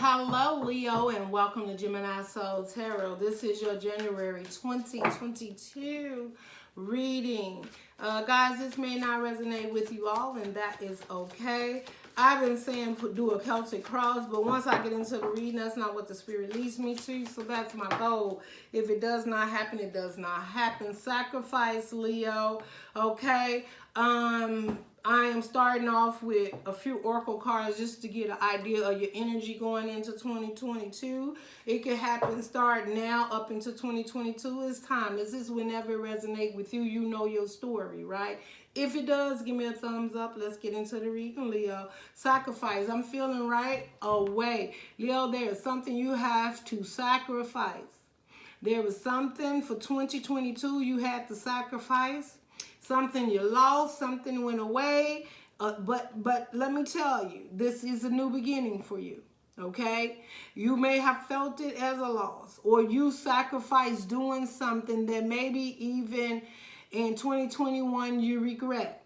Hello, Leo, and welcome to Gemini Soul Tarot. This is your January 2022 reading. Guys, this may not resonate with you all, and that is okay. I've been saying do a Celtic cross, but once I get into the reading, that's not what the Spirit leads me to, so that's my goal. If it does not happen, it does not happen. Sacrifice, Leo, okay? I am starting off with a few oracle cards just to get an idea of your energy going into 2022. It can happen start now up into 2022. It's time. This is whenever it resonates with you. You know your story, right? If it does, give me a thumbs up. Let's get into the reading, Leo. Sacrifice. I'm feeling right away. Leo, there is something you have to sacrifice. There was something for 2022 you had to sacrifice. Something you lost, something went away, but let me tell you, this is a new beginning for you, okay? You may have felt it as a loss, or you sacrificed doing something that maybe even in 2021 you regret.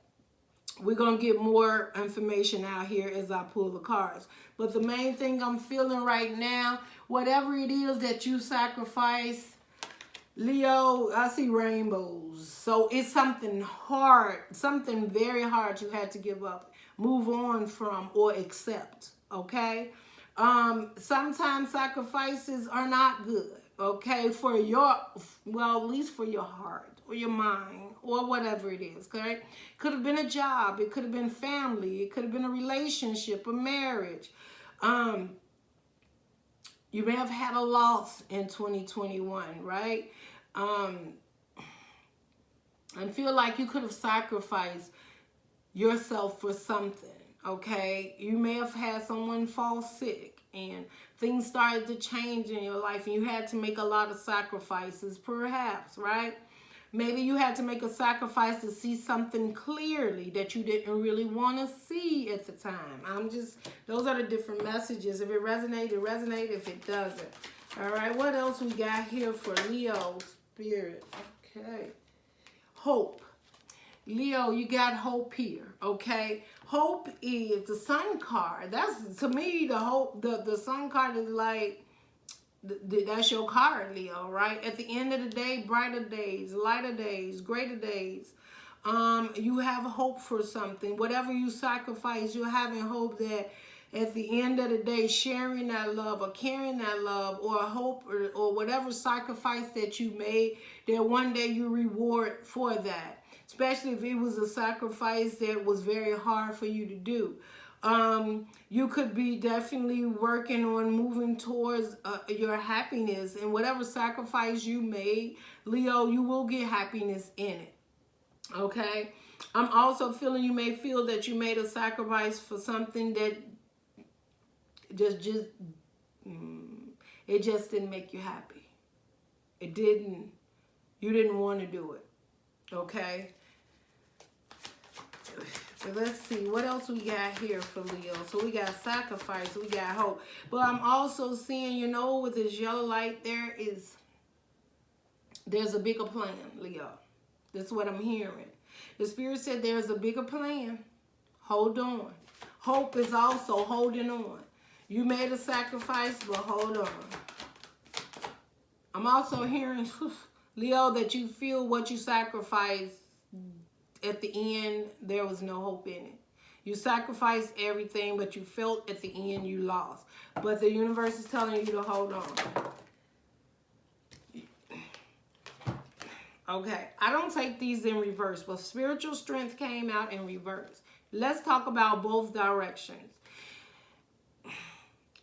We're going to get more information out here as I pull the cards. But the main thing I'm feeling right now, whatever it is that you sacrifice, Leo, I see rainbows. So it's something hard, something very hard you had to give up, move on from, or accept, okay? Sometimes sacrifices are not good, okay? For your, well, at least for your heart or your mind or whatever it is, okay? Could have been a job. It could have been family. It could have been a relationship, a marriage. You may have had a loss in 2021, right? I feel like you could have sacrificed yourself for something, okay? You may have had someone fall sick and things started to change in your life and you had to make a lot of sacrifices, perhaps, right? Maybe you had to make a sacrifice to see something clearly that you didn't really want to see at the time. Those are the different messages. If it resonates, it resonates. If it doesn't. All right, what else we got here for Leo Spirit? Okay. Hope. Leo, you got hope here, okay? Hope is the sun card. That's, to me, the hope, the sun card is like, that's your card, Leo, right? At the end of the day, brighter days, lighter days, greater days. You have hope for something. Whatever you sacrifice, you're having hope that at the end of the day, sharing that love or carrying that love or hope or whatever sacrifice that you made, that one day you reward for that. Especially if it was a sacrifice that was very hard for you to do. You could be definitely working on moving towards your happiness, and whatever sacrifice you made, Leo, you will get happiness in it. Okay? I'm also feeling you may feel that you made a sacrifice for something that it just didn't make you happy. You didn't want to do it. Okay? So let's see what else we got here for Leo. So we got sacrifice, we got hope. But I'm also seeing, you know, with this yellow light, there's a bigger plan, Leo. That's what I'm hearing. The Spirit said there's a bigger plan. Hold on. Hope is also holding on. You made a sacrifice, but hold on. I'm also hearing, Leo, that you feel what you sacrificed. At the end, there was no hope in it. You sacrificed everything, but you felt at the end you lost. But the universe is telling you to hold on. Okay, I don't take these in reverse, but spiritual strength came out in reverse. Let's talk about both directions.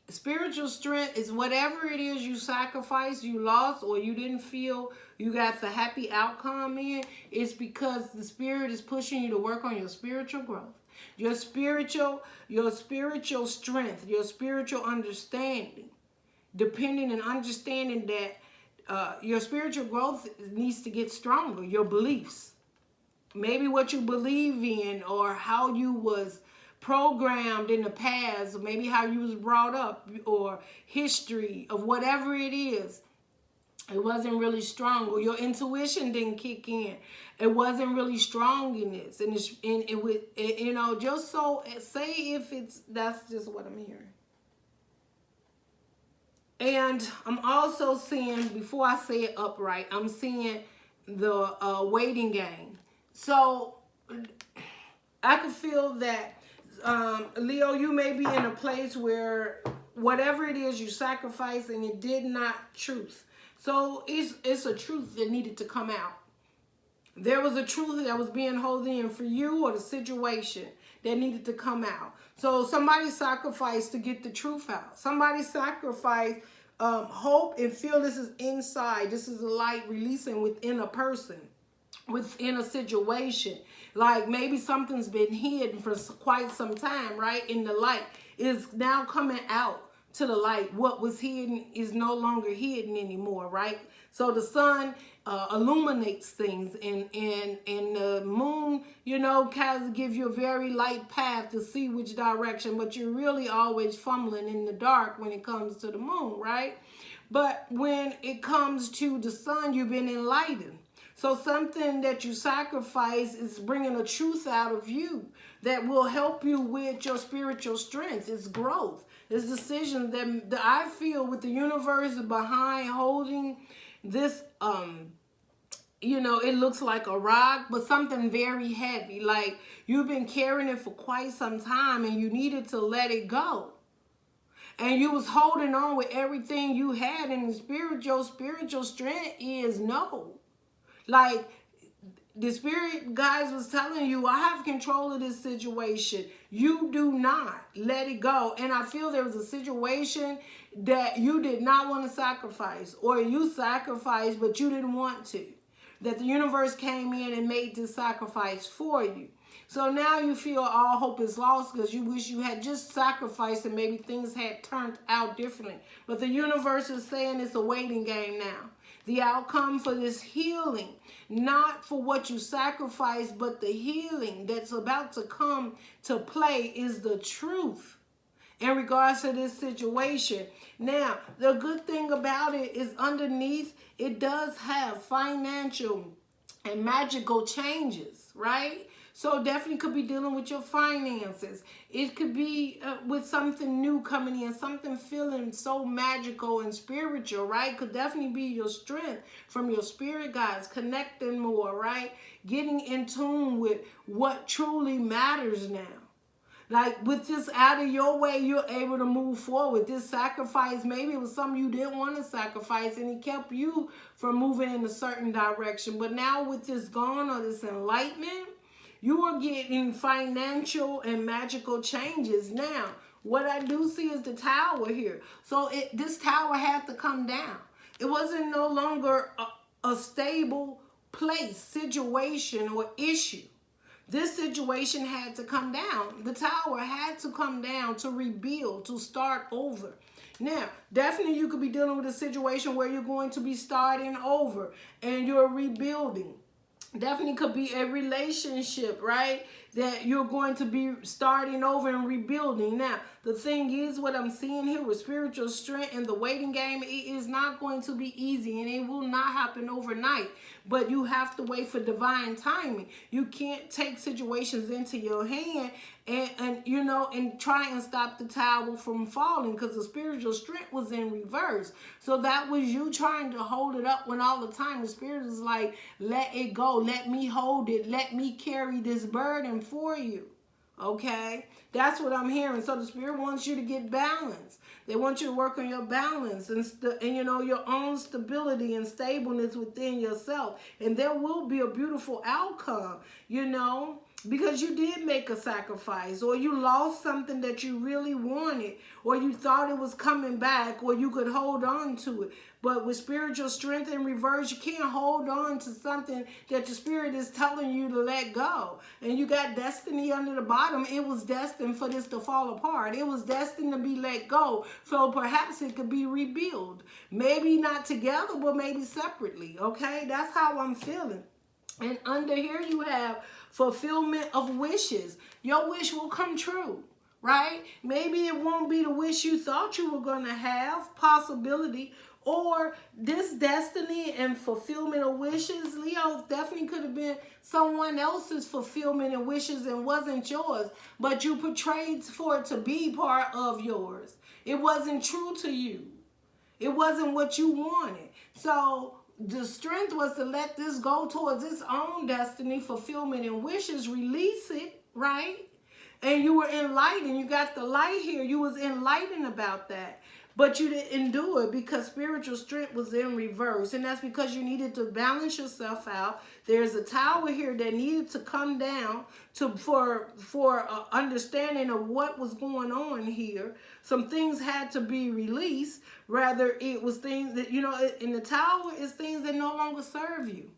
Spiritual strength is whatever it is you sacrificed, you lost, or you didn't feel you got the happy outcome in. It's because the Spirit is pushing you to work on your spiritual growth, your spiritual strength, your spiritual understanding. Depending and understanding that your spiritual growth needs to get stronger. Your beliefs, maybe what you believe in, or how you was programmed in the past, or maybe how you was brought up, or history of whatever it is. It wasn't really strong, or your intuition didn't kick in. It wasn't really strong in this, and it would, you know, just so say if it's, that's just what I'm hearing. And I'm also seeing, before I say it upright, I'm seeing the waiting game. So I could feel that, Leo, you may be in a place where whatever it is you sacrificed and it did not truth. So it's a truth that needed to come out. There was a truth that was being held in for you or the situation that needed to come out. So somebody sacrificed to get the truth out. Somebody sacrificed hope and feel this is inside. This is a light releasing within a person, within a situation. Like maybe something's been hidden for quite some time, right? In the light is now coming out to the light. What was hidden is no longer hidden anymore, right? So the sun illuminates things, and the moon, you know, kind of give you a very light path to see which direction, but you're really always fumbling in the dark when it comes to the moon, right? But when it comes to the sun, you've been enlightened. So something that you sacrifice is bringing a truth out of you that will help you with your spiritual strength. It's growth. It's decisions that I feel with the universe behind holding this, you know, it looks like a rock, but something very heavy. Like you've been carrying it for quite some time and you needed to let it go. And you was holding on with everything you had, and the spiritual strength is no. Like the spirit guys was telling you, I have control of this situation. You do not let it go. And I feel there was a situation that you did not want to sacrifice, or you sacrificed but you didn't want to. That the universe came in and made this sacrifice for you. So now you feel all hope is lost because you wish you had just sacrificed and maybe things had turned out differently. But the universe is saying it's a waiting game now. The outcome for this healing, not for what you sacrificed, but the healing that's about to come to play is the truth in regards to this situation. Now, the good thing about it is underneath, it does have financial and magical changes, right? So definitely could be dealing with your finances. It could be with something new coming in, something feeling so magical and spiritual, right? Could definitely be your strength from your spirit guides, connecting more, right? Getting in tune with what truly matters now. Like with this out of your way, you're able to move forward. This sacrifice, maybe it was something you didn't want to sacrifice and it kept you from moving in a certain direction. But now with this gone, or this enlightenment, you are getting financial and magical changes. Now, what I do see is the tower here. So this tower had to come down. It wasn't no longer a stable place, situation, or issue. This situation had to come down. The tower had to come down to rebuild, to start over. Now, definitely you could be dealing with a situation where you're going to be starting over and you're rebuilding. Definitely could be a relationship, right? That you're going to be starting over and rebuilding. Now, the thing is, what I'm seeing here with spiritual strength and the waiting game, it is not going to be easy and it will not happen overnight. But you have to wait for divine timing. You can't take situations into your hand and you know, and try and stop the tower from falling, because the spiritual strength was in reverse. So that was you trying to hold it up when all the time the spirit is like, let it go, let me hold it, let me carry this burden for you. Okay, that's what I'm hearing. So the spirit wants you to get balance. They want you to work on your balance and you know, your own stability and stableness within yourself. And there will be a beautiful outcome, you know, because you did make a sacrifice, or you lost something that you really wanted, or you thought it was coming back, or you could hold on to it. But with spiritual strength in reverse, you can't hold on to something that your spirit is telling you to let go. And you got destiny under the bottom. It was destined for this to fall apart. It was destined to be let go. So perhaps it could be rebuilt. Maybe not together, but maybe separately. Okay, that's how I'm feeling. And under here you have fulfillment of wishes. Your wish will come true, right? Maybe it won't be the wish you thought you were going to have, possibility, or this destiny and fulfillment of wishes, Leo, definitely could have been someone else's fulfillment and wishes and wasn't yours, but you portrayed for it to be part of yours. It wasn't true to you. It wasn't what you wanted. So the strength was to let this go towards its own destiny, fulfillment, and wishes, release it, right? And you were enlightened. You got the light here. You was enlightened about that. But you didn't do it because spiritual strength was in reverse. And that's because you needed to balance yourself out. There's a tower here that needed to come down for understanding of what was going on here. Some things had to be released. Rather, it was things that, you know, in the tower is things that no longer serve you.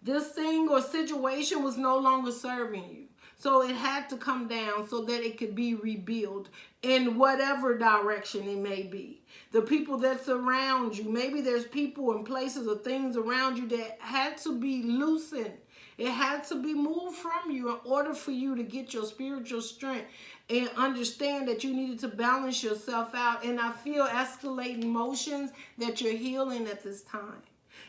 This thing or situation was no longer serving you. So it had to come down so that it could be rebuilt in whatever direction it may be. The people that surround you, maybe there's people and places or things around you that had to be loosened. It had to be moved from you in order for you to get your spiritual strength and understand that you needed to balance yourself out. And I feel escalating emotions that you're healing at this time.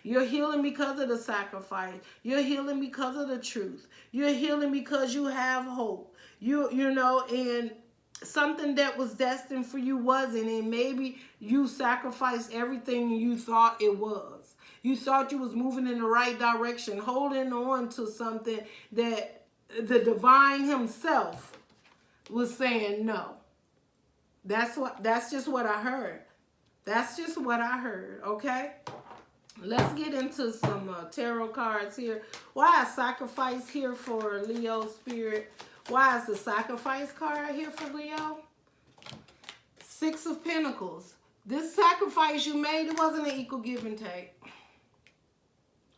You're healing because of the sacrifice. You're healing because of the truth. You're healing because you have hope. You know, and something that was destined for you wasn't. And maybe you sacrificed everything you thought it was. You thought you was moving in the right direction, holding on to something that the divine himself was saying no. That's just what I heard. That's just what I heard, okay? Let's get into some tarot cards here. Why is sacrifice here for Leo spirit? Why is the sacrifice card here for Leo? Six of Pentacles. This sacrifice you made, it wasn't an equal give and take.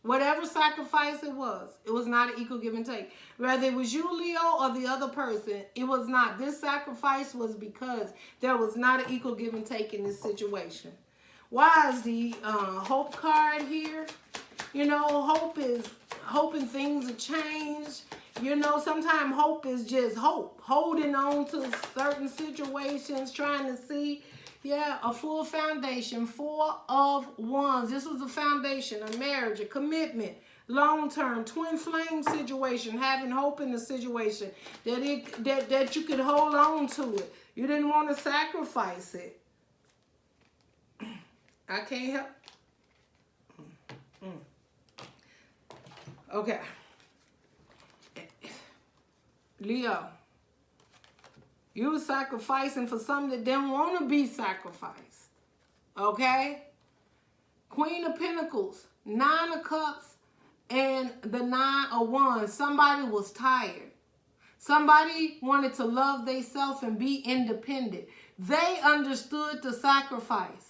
Whatever sacrifice it was not an equal give and take. Whether it was you, Leo, or the other person, it was not. This sacrifice was because there was not an equal give and take in this situation. Why is the hope card here? You know, hope is hoping things will change. You know, sometimes hope is just hope. Holding on to certain situations, trying to see, yeah, a full foundation. Four of Wands. This was a foundation, a marriage, a commitment, long-term, twin flame situation, having hope in the situation, that you could hold on to it. You didn't want to sacrifice it. I can't help. Okay. Leo, you were sacrificing for something that didn't want to be sacrificed. Okay? Queen of Pentacles, Nine of Cups, and the Nine of Wands. Somebody was tired. Somebody wanted to love themselves and be independent. They understood the sacrifice.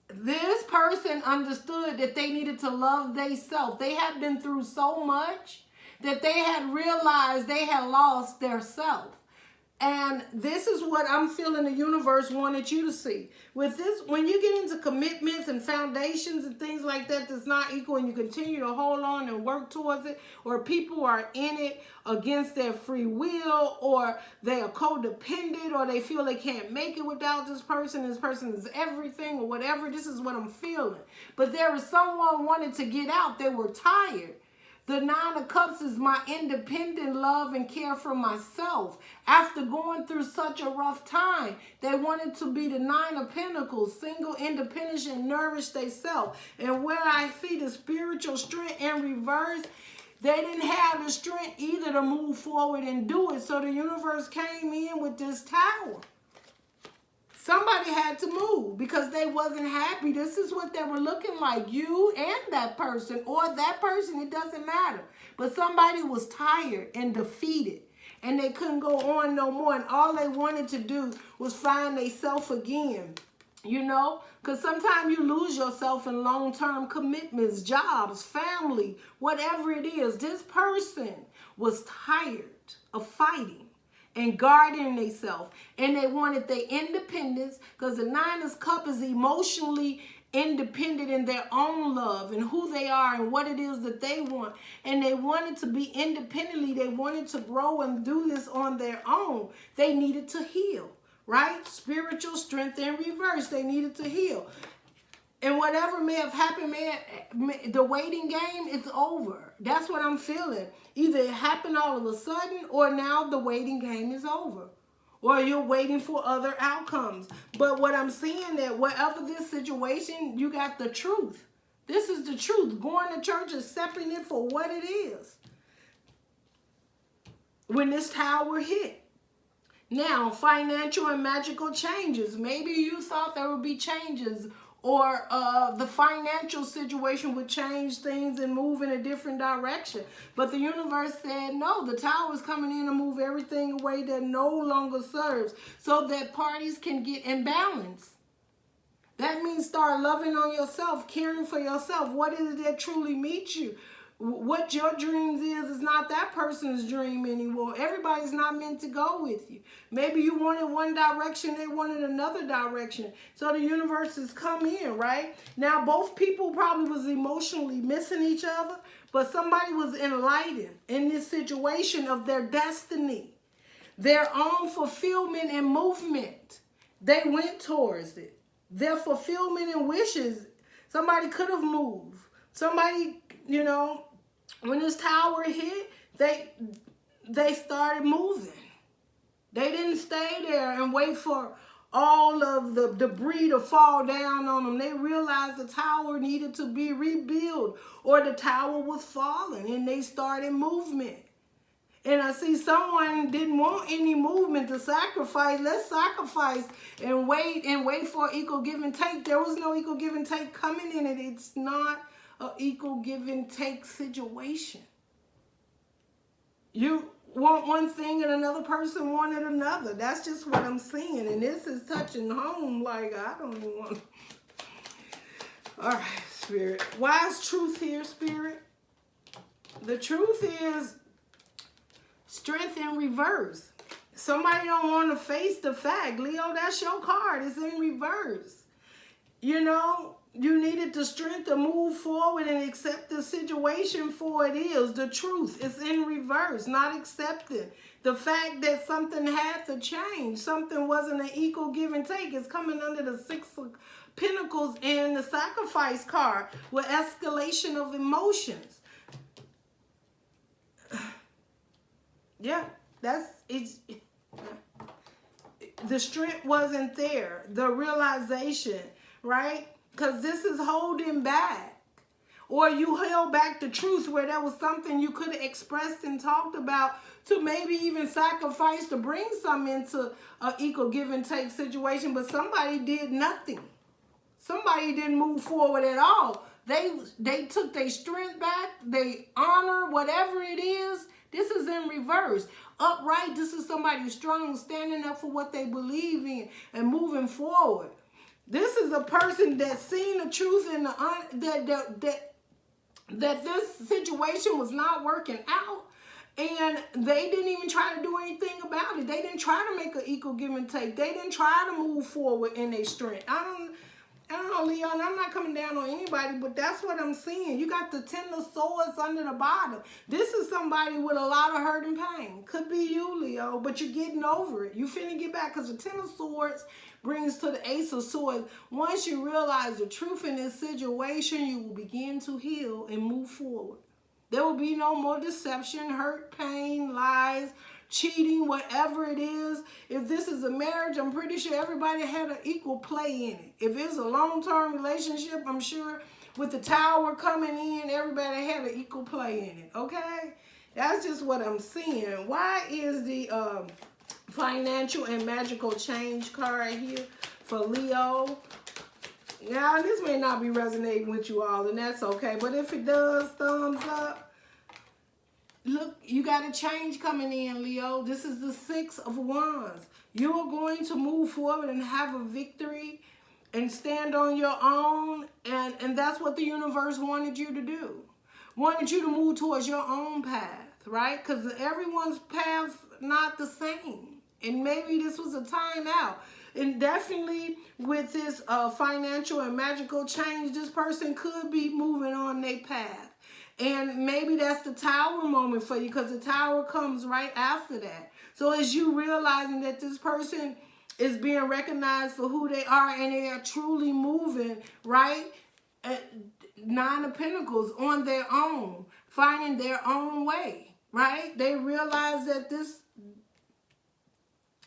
This person understood that they needed to love themselves. They had been through so much that they had realized they had lost their self. And this is what I'm feeling the universe wanted you to see. With this, when you get into commitments and foundations and things like that that's not equal, and you continue to hold on and work towards it, or people are in it against their free will, or they are codependent, or they feel they can't make it without this person is everything, or whatever, this is what I'm feeling. But there is someone wanted to get out. They were tired. The Nine of Cups is my independent love and care for myself. After going through such a rough time, they wanted to be the Nine of Pentacles, single, independent, and nourish themselves. And where I see the spiritual strength in reverse, they didn't have the strength either to move forward and do it. So the universe came in with this tower. Somebody had to move because they wasn't happy. This is what they were looking like, you and that person, or that person, it doesn't matter. But somebody was tired and defeated, and they couldn't go on no more, and all they wanted to do was find themselves again, you know? Because sometimes you lose yourself in long-term commitments, jobs, family, whatever it is. This person was tired of fighting and guarding themselves, and they wanted their independence, because the Nine of Cups is emotionally independent in their own love and who they are and what it is that they want, and they wanted to be independently. They wanted to grow and do this on their own. They needed to heal, right? Spiritual strength in reverse. They needed to heal. And whatever may have happened, the waiting game is over. That's what I'm feeling. Either it happened all of a sudden, or now the waiting game is over. or you're waiting for other outcomes. But what I'm seeing, that whatever this situation, you got the truth. This is the truth. Going to church, accepting it for what it is. When this tower hit. Now, financial and magical changes. Maybe you thought there would be changes, or the financial situation would change things and move in a different direction. But the universe said, no, the tower is coming in to move everything away that no longer serves, so that parties can get in balance. That means start loving on yourself, caring for yourself. What is it that truly meets you? What your dreams is not that person's dream anymore. Everybody's not meant to go with you. Maybe you wanted one direction, they wanted another direction. So the universe has come in, right? Now, both people probably was emotionally missing each other, but somebody was enlightened in this situation of their destiny, their own fulfillment and movement. They went towards it. Their fulfillment and wishes. Somebody could have moved. Somebody, you know, when this tower hit, they started moving. They didn't stay there and wait for all of the debris to fall down on them. They realized the tower needed to be rebuilt, or the tower was falling, and they started movement. And I see someone didn't want any movement to sacrifice. Let's sacrifice and wait for equal give and take. There was no equal give and take coming in it. It's not an equal give and take situation. You want one thing and another person wanted another. That's just what I'm seeing. And this is touching home like I don't even want. All right, Spirit. Why is truth here, Spirit? The truth is strength in reverse. Somebody don't want to face the fact. Leo, that's your card. It's in reverse. You know, you needed the strength to move forward and accept the situation for it is. The truth is in reverse, not accepted. The fact that something had to change, something wasn't an equal give and take, is coming under the Six of Pentacles and the Sacrifice card with escalation of emotions. Yeah, the strength wasn't there. The realization, right? Because this is holding back. Or you held back the truth where there was something you could have expressed and talked about to maybe even sacrifice to bring something into an equal give and take situation, but somebody did nothing. Somebody didn't move forward at all. They took their strength back, they honor whatever it is. This is in reverse. Upright, this is somebody strong, standing up for what they believe in and moving forward. This is a person that's seen the truth in that this situation was not working out, and they didn't even try to do anything about it. They didn't try to make an equal give and take. They didn't try to move forward in their strength. I don't know, Leon, I'm not coming down on anybody, but that's what I'm seeing. You got the Ten of Swords under the bottom. This is somebody with a lot of hurt and pain. Could be you, Leo, but you're getting over it. You finna get back, because the Ten of Swords brings to the Ace of Swords. Once you realize the truth in this situation, you will begin to heal and move forward. There will be no more deception, hurt, pain, lies, cheating, whatever it is. If this is a marriage, I'm pretty sure everybody had an equal play in it. If it's a long-term relationship, I'm sure with the tower coming in, everybody had an equal play in it, okay? That's just what I'm seeing. Why is the financial and magical change card here for Leo? Now, this may not be resonating with you all, and that's okay. But if it does, thumbs up. Look, you got a change coming in, Leo. This is the Six of Wands. You are going to move forward and have a victory and stand on your own. And that's what the universe wanted you to do. Wanted you to move towards your own path, right? Because everyone's path's not the same. And maybe this was a time out. And definitely with this financial and magical change, this person could be moving on their path. And maybe that's the tower moment for you, because the tower comes right after that. So as you realizing that this person is being recognized for who they are and they are truly moving, right? Nine of Pentacles on their own, finding their own way, right? They realize that this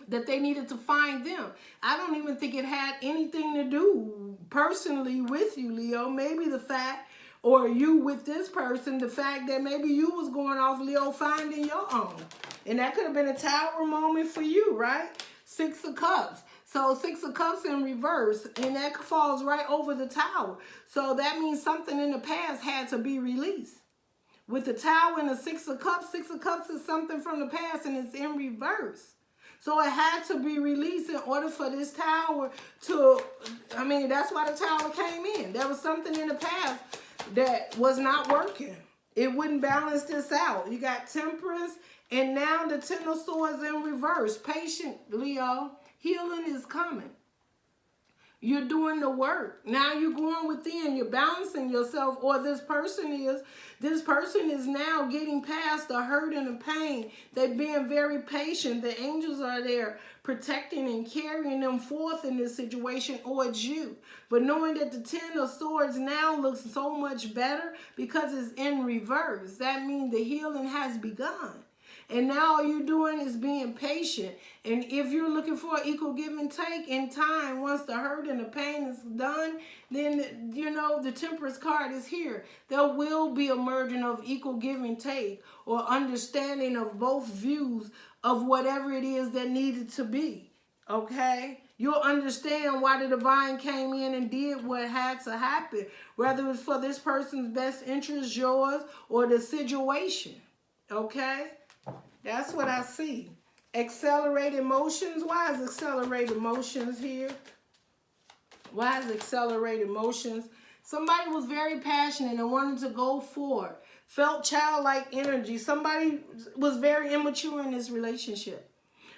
that they needed to find them. I don't even think it had anything to do personally with you, Leo. Maybe the fact, or you with this person, the fact that maybe you was going off, Leo, finding your own. And that could have been a tower moment for you, right? 6 of Cups. So 6 of Cups in reverse, and that falls right over the Tower. So that means something in the past had to be released. With the Tower and the 6 of Cups is something from the past, and it's in reverse. So it had to be released in order for this Tower to, I mean, that's why the Tower came in. There was something in the past that was not working. It wouldn't balance this out. You got Temperance, and now the 10 of Swords in reverse. Patient, Leo. Healing is coming. You're doing the work. Now you're going within. You're balancing yourself. Or this person is now getting past the hurt and the pain. They're being very patient. The angels are there protecting and carrying them forth in this situation, or it's you. But knowing that the 10 of Swords now looks so much better because it's in reverse. That means the healing has begun. And now all you're doing is being patient. And if you're looking for an equal give and take in time, once the hurt and the pain is done, then, you know, the Temperance card is here. There will be a merging of equal give and take, or understanding of both views of whatever it is that needed to be. Okay? You'll understand why the divine came in and did what had to happen, whether it's for this person's best interest, yours, or the situation. Okay? That's what I see. Accelerated motions. Why is accelerated motions here? Why is accelerated motions? Somebody was very passionate and wanted to go forward. Felt childlike energy. Somebody was very immature in this relationship.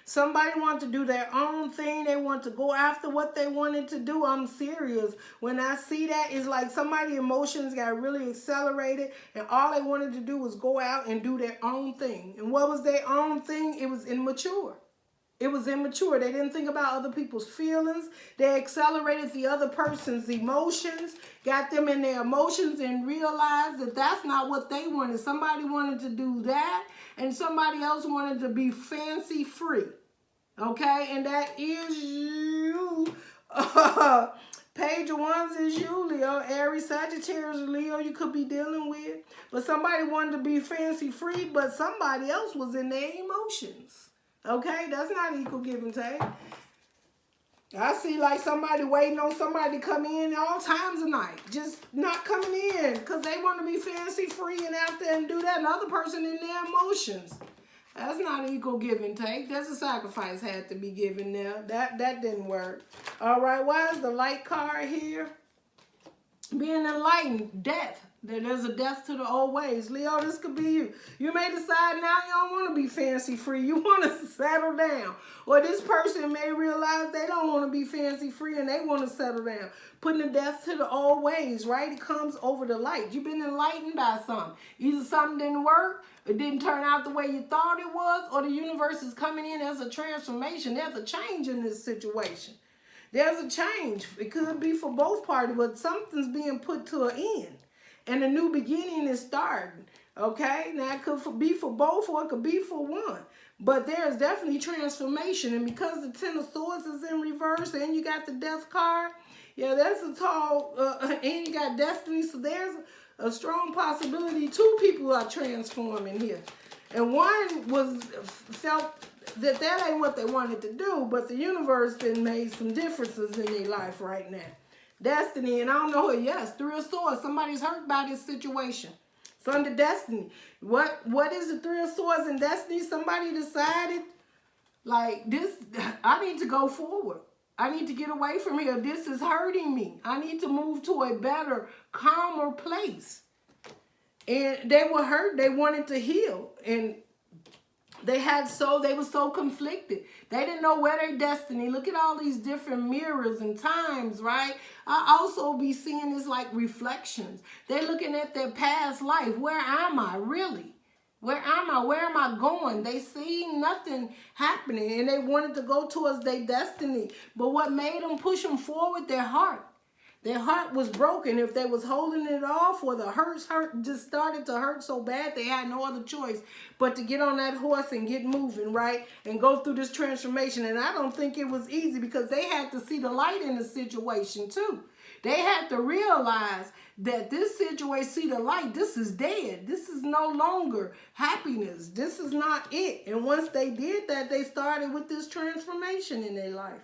Somebody wanted to do their own thing. They want to go after what they wanted to do. I'm serious. When I see that, it's like somebody's emotions got really accelerated, and all they wanted to do was go out and do their own thing. And what was their own thing? It was immature. It was immature. They didn't think about other people's feelings. They accelerated the other person's emotions, got them in their emotions, and realized that that's not what they wanted. Somebody wanted to do that, and somebody else wanted to be fancy free. Okay? And that is you. Page of Wands is you, Leo. Aries, Sagittarius, Leo, you could be dealing with. But somebody wanted to be fancy free, but somebody else was in their emotions. Okay, that's not equal give and take. I see like somebody waiting on somebody to come in all times of night, just not coming in because they want to be fancy free and out there and do that. Another person in their emotions. That's not equal give and take. There's a sacrifice had to be given there. That didn't work. All right, why is the light card here? Being enlightened, death. There's a death to the old ways. Leo, this could be you. You may decide now you don't want to be fancy free. You want to settle down. Or this person may realize they don't want to be fancy free and they want to settle down. Putting the death to the old ways, right? It comes over the light. You've been enlightened by something. Either something didn't work, it didn't turn out the way you thought it was, or the universe is coming in as a transformation. There's a change in this situation. There's a change. It could be for both parties, but something's being put to an end. And a new beginning is starting, okay? Now, it could be for both or it could be for one. But there's definitely transformation. And because the 10 of Swords is in reverse and you got the Death card, yeah, that's a tall, and you got Destiny. So there's a strong possibility 2 people are transforming here. And one felt that ain't what they wanted to do, but the universe then made some differences in their life right now. Destiny, and I don't know who, yes, 3 of Swords. Somebody's hurt by this situation. It's under Destiny. What is the 3 of Swords in Destiny? Somebody decided, like, this, I need to go forward. I need to get away from here. This is hurting me. I need to move to a better, calmer place. And they were hurt. They wanted to heal. And they were so conflicted. They didn't know where their destiny. Look at all these different mirrors and times, right? I also be seeing this like reflections. They're looking at their past life. Where am I really? Where am I? Where am I going? They see nothing happening and they wanted to go towards their destiny. But what made them push them forward? Their heart. Their heart was broken if they was holding it off, or the hurt just started to hurt so bad they had no other choice but to get on that horse and get moving, right? And go through this transformation. And I don't think it was easy, because they had to see the light in the situation too. They had to realize that this situation, see the light, this is dead. This is no longer happiness. This is not it. And once they did that, they started with this transformation in their life.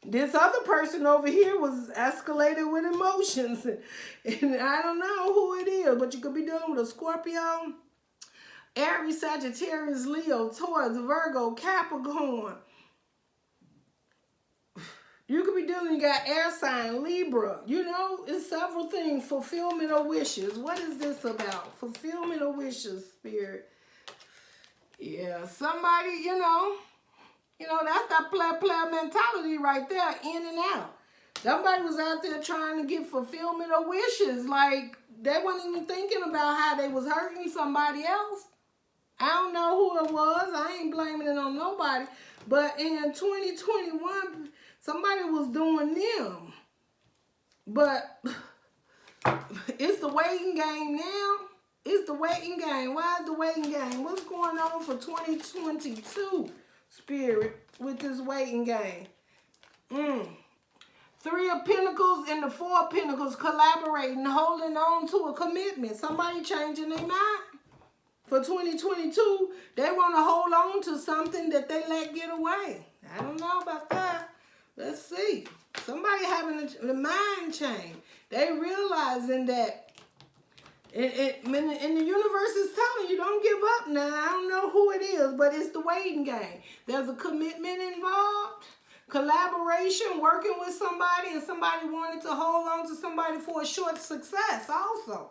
This other person over here was escalated with emotions. And I don't know who it is, but you could be dealing with a Scorpio, Aries, Sagittarius, Leo, Taurus, Virgo, Capricorn. You could be dealing, you got air sign, Libra. You know, it's several things. Fulfillment of wishes. What is this about? Fulfillment of wishes, Spirit. Yeah, somebody, you know, that's that player mentality right there, in and out. Somebody was out there trying to get fulfillment of wishes. Like, they weren't even thinking about how they was hurting somebody else. I don't know who it was. I ain't blaming it on nobody. But in 2021, somebody was doing them. But it's the waiting game now. It's the waiting game. Why is the waiting game? What's going on for 2022, Spirit, with this waiting game? 3 of Pentacles and the 4 of Pentacles, collaborating, holding on to a commitment. Somebody changing their mind. For 2022, they want to hold on to something that they let get away. I don't know about that. Let's see. Somebody having a mind change. They realizing that and the universe is telling you, don't give up now. I don't know who it is, but it's the waiting game. There's a commitment involved, collaboration, working with somebody, and somebody wanted to hold on to somebody for a short success also.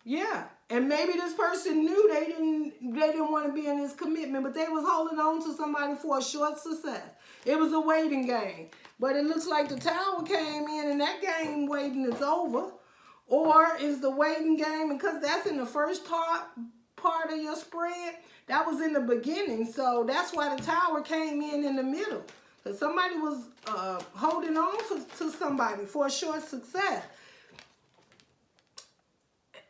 Yeah, and maybe this person knew they didn't want to be in this commitment, but they was holding on to somebody for a short success. It was a waiting game. But it looks like the Tower came in, and that game waiting is over. Or is the waiting game, because that's in the first part of your spread, that was in the beginning. So that's why the Tower came in the middle. Because somebody was holding on to somebody for a short success.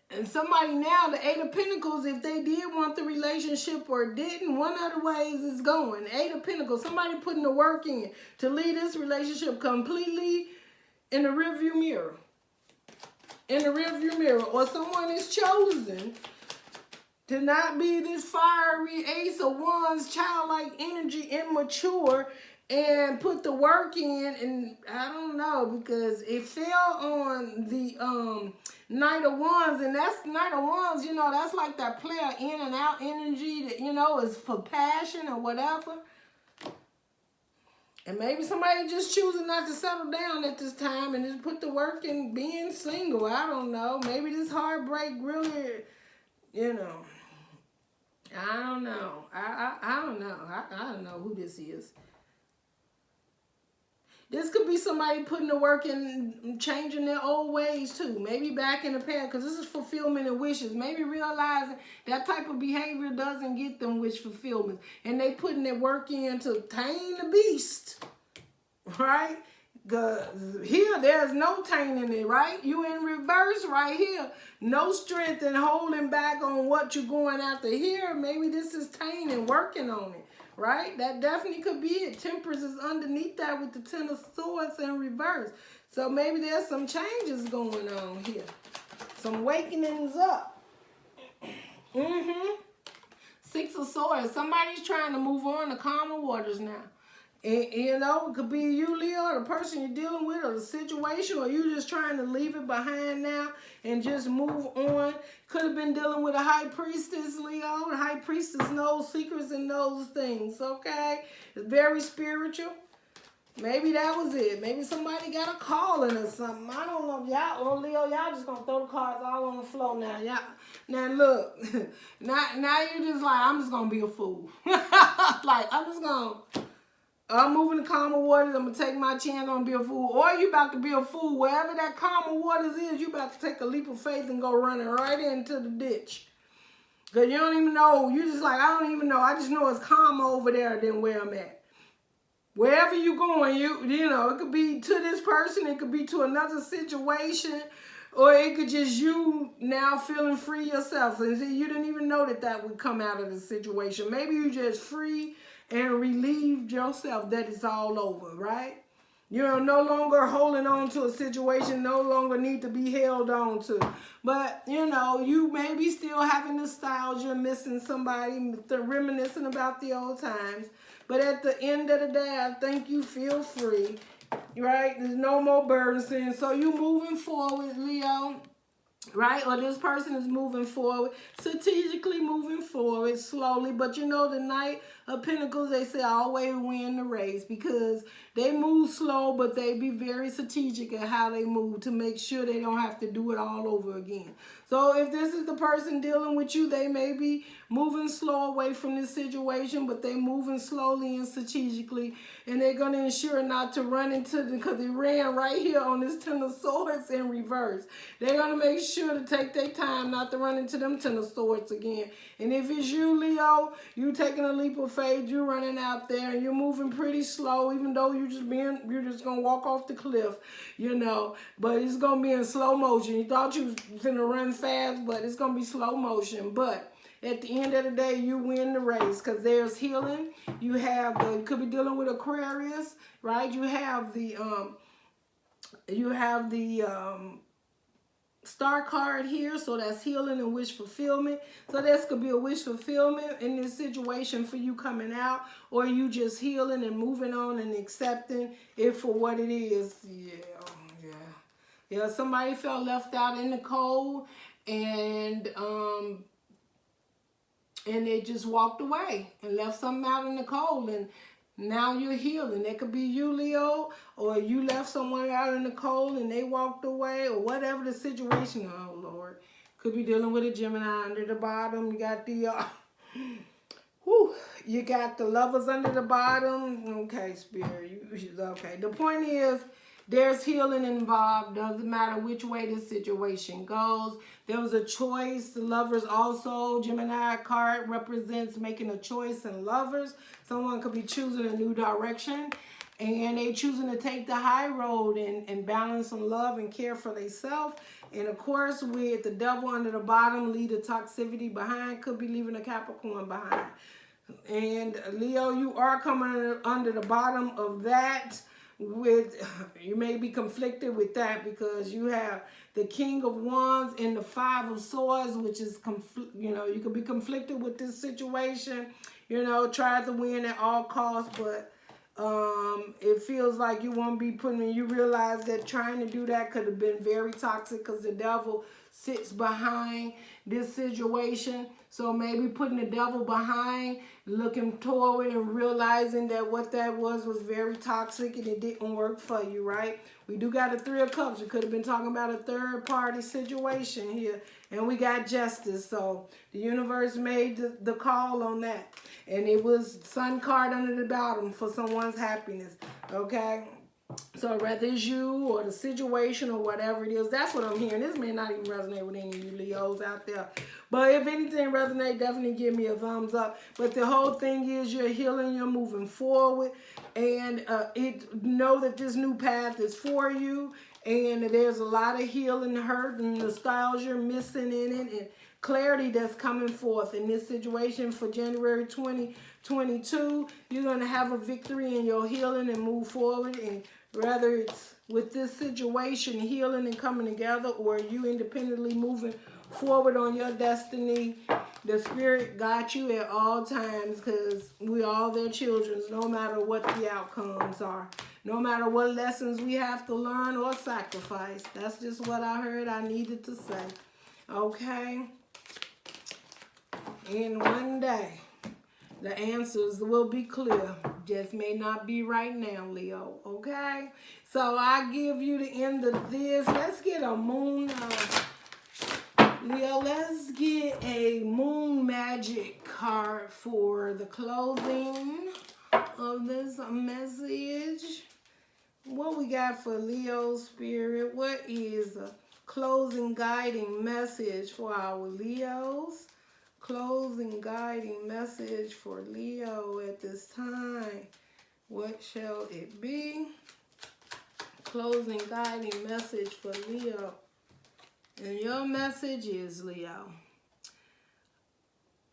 And somebody now, the 8 of Pentacles, if they did want the relationship or didn't, one of the ways is going. 8 of Pentacles, somebody putting the work in to leave this relationship completely in the rearview mirror. In the rearview mirror. Or someone is chosen to not be this fiery Ace of Wands, childlike energy, immature, and put the work in. And I don't know, because it fell on the Knight of Wands, and that's Knight of Wands, you know, that's like that player in and out energy that, you know, is for passion or whatever. And maybe somebody just choosing not to settle down at this time and just put the work in being single. I don't know. Maybe this heartbreak really, you know, I don't know. I don't know. I don't know who this is. This could be somebody putting the work in, changing their old ways too. Maybe back in the past, because this is fulfillment of wishes. Maybe realizing that type of behavior doesn't get them wish fulfillment. And they putting their work in to tame the beast. Right? Because here, there's no taming it, right? You in reverse right here. No strength in holding back on what you're going after here. Maybe this is taming, working on it. Right? That definitely could be it. Temperance is underneath that with the 10 of Swords in reverse. So maybe there's some changes going on here. Some awakenings up. 6 of Swords. Somebody's trying to move on to calmer waters now. And, you know, it could be you, Leo, or the person you're dealing with, or the situation, or you just trying to leave it behind now and just move on. Could have been dealing with a High Priestess, Leo. The High Priestess knows secrets and knows things, okay? It's very spiritual. Maybe that was it. Maybe somebody got a calling or something. I don't know. Y'all, or Leo, y'all just going to throw the cards all on the floor now. Y'all, now look, now you're just like, I'm just going to be a fool. Like, I'm moving to calmer waters. I'm going to take my chance on be a fool. Or you about to be a fool. Wherever that calmer waters is, you about to take a leap of faith and go running right into the ditch. Because you don't even know. You just like, I don't even know. I just know it's calmer over there than where I'm at. wherever you're going, you know, it could be to this person, it could be to another situation, or it could just you now feeling free yourself. And see, you didn't even know that that would come out of the situation. Maybe you just free and relieved yourself that it's all over, right? You're no longer holding on to a situation, no longer need to be held on to. But, you know, you may be still having nostalgia, missing somebody, reminiscing about the old times. But at the end of the day, I think you feel free, right? There's no more burdensome. So you moving forward, Leo, right? Or this person is moving forward, strategically moving forward, slowly. But you know, the Knight of Pentacles, they say always win the race, because they move slow, but they be very strategic at how they move to make sure they don't have to do it all over again. So if this is the person dealing with you, they may be moving slow away from this situation, but they moving slowly and strategically, and they're going to ensure not to run into the, because they ran right here on this Ten of Swords in reverse. They're going to make sure to take their time not to run into them Ten of Swords again. And if it's you, Leo, you taking a leap of faith, you running out there, and you're moving pretty slow, even though you're just going to walk off the cliff, you know, but it's going to be in slow motion. You thought you was going to run fast, but it's going to be slow motion. But at the end of the day, you win the race, because there's healing. You have the, you could be dealing with Aquarius, right? You have the Star card here, so that's healing and wish fulfillment. So this could be a wish fulfillment in this situation for you coming out, or you just healing and moving on and accepting it for what it is. Yeah, somebody felt left out in the cold, and they just walked away and left something out in the cold, and now you're healing. It could be you, Leo, or you left someone out in the cold and they walked away, or whatever the situation. Oh, Lord. Could be dealing with a Gemini under the bottom. You got the, you got the Lovers under the bottom. Okay, Spirit. Okay. The point is, there's healing involved. Doesn't matter which way this situation goes. There was a choice. The Lovers also, Gemini card represents making a choice in Lovers. Someone could be choosing a new direction, and they choosing to take the high road and balance and love and care for themselves. And of course, with the Devil under the bottom, leave the toxicity behind. Could be leaving a Capricorn behind. And Leo, you are coming under the bottom of that. You may be conflicted with that, because you have the King of Wands and the Five of Swords, which is, you know, you could be conflicted with this situation. You know, try to win at all costs, but it feels like you won't be you realize that trying to do that could have been very toxic, because the Devil sits behind this situation. So maybe putting the Devil behind, looking toward and realizing that what that was very toxic and it didn't work for you, right? We do got a Three of Cups. We could have been talking about a third party situation here. And we got Justice. So the universe made the call on that. And it was Sun card under the bottom for someone's happiness, okay? So whether it's you or the situation or whatever it is, that's what I'm hearing. This may not even resonate with any of you Leos out there. But if anything resonates, definitely give me a thumbs up. But the whole thing is you're healing, you're moving forward. And know that this new path is for you. And there's a lot of healing, hurt, and nostalgia missing in it. And clarity that's coming forth in this situation for January 2022. You're going to have a victory in your healing and move forward. And whether it's with this situation, healing and coming together, or you independently moving forward on your destiny, the Spirit got you at all times, because we all their children, no matter what the outcomes are. No matter what lessons we have to learn or sacrifice. That's just what I heard I needed to say. Okay? In one day, the answers will be clear. Just may not be right now, Leo. Okay? So I give you the end of this. Let's get a moon. Leo, let's get a moon magic card for the closing of this message. What we got for Leo Spirit? What is a closing guiding message for our Leos? Closing guiding message for Leo at this time. What shall it be? Closing guiding message for Leo. And your message is, Leo,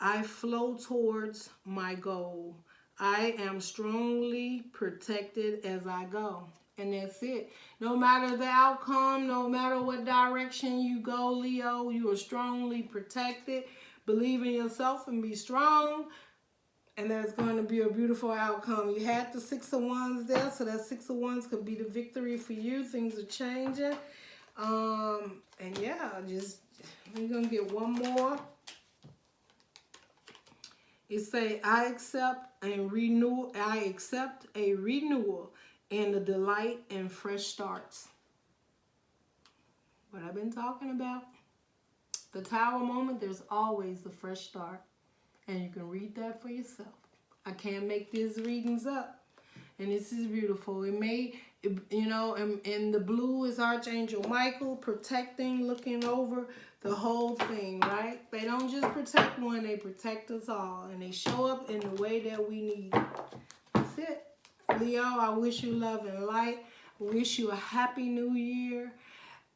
I flow towards my goal. I am strongly protected as I go. And that's it. No matter the outcome, no matter what direction you go, Leo, you are strongly protected. Believe in yourself and be strong. And that's going to be a beautiful outcome. You had the 6 of Wands there, so that 6 of Wands could be the victory for you. Things are changing. And yeah, we're going to get one more. It say, I accept a renewal and a delight and fresh starts. What I've been talking about. The Tower moment, there's always the fresh start. And you can read that for yourself. I can't make these readings up. And this is beautiful. It may, you know, and the blue is Archangel Michael protecting, looking over the whole thing, right? They don't just protect one, they protect us all. And they show up in the way that we need. That's it. Leo, I wish you love and light. I wish you a happy new year.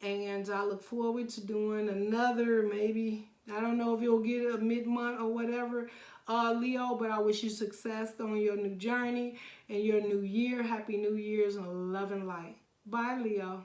And I look forward to doing another, maybe, I don't know if you'll get a mid-month or whatever, Leo, but I wish you success on your new journey and your new year. Happy New Year's and love and light. Bye, Leo.